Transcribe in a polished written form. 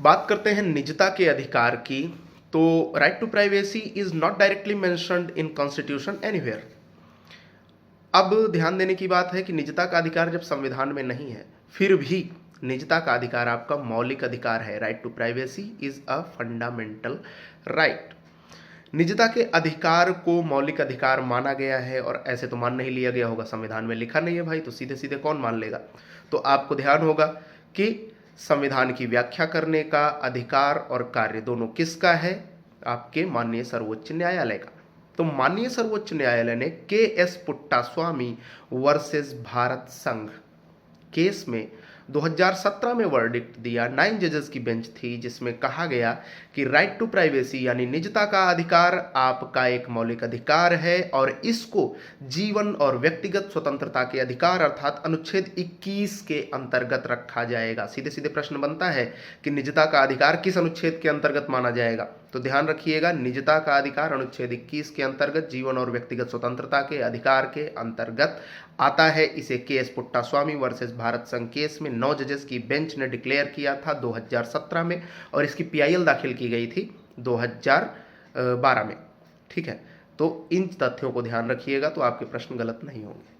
बात करते हैं निजता के अधिकार की। तो right to privacy is not directly mentioned in constitution anywhere. अब ध्यान देने की बात है कि निजता का अधिकार जब संविधान में नहीं है, फिर भी निजता का अधिकार आपका मौलिक अधिकार है। Right to privacy is a fundamental right. निजता के अधिकार को मौलिक अधिकार माना गया है, और ऐसे तो मान नहीं लिया गया होगा, संविधान में लिखा नहीं है भाई, तो सीधे सीधे कौन मान लेगा। तो आपको ध्यान होगा कि संविधान की व्याख्या करने का अधिकार और कार्य दोनों किसका है? आपके माननीय सर्वोच्च न्यायालय का। तो माननीय सर्वोच्च न्यायालय ने के.एस. पुट्टास्वामी वर्सेस भारत संघ केस में 2017 में वर्डिक्ट दिया। 9 जजेस की बेंच थी, जिसमें कहा गया कि राइट टू प्राइवेसी यानी निजता का अधिकार आपका एक मौलिक अधिकार है, और इसको जीवन और व्यक्तिगत स्वतंत्रता के अधिकार अर्थात अनुच्छेद 21 के अंतर्गत रखा जाएगा। सीधे सीधे प्रश्न बनता है कि निजता का अधिकार किस अनुच्छेद के अंतर्गत माना जाएगा? तो ध्यान रखिएगा, निजता का अधिकार अनुच्छेद 21 के अंतर्गत जीवन और व्यक्तिगत स्वतंत्रता के अधिकार के अंतर्गत आता है। इसे के.एस. पुट्टास्वामी वर्सेस भारत संघ केस में 9 जजेस की बेंच ने डिक्लेयर किया था 2017 में, और इसकी पीआईएल दाखिल की गई थी 2012 में। ठीक है, तो इन तथ्यों को ध्यान रखिएगा तो आपके प्रश्न गलत नहीं होंगे।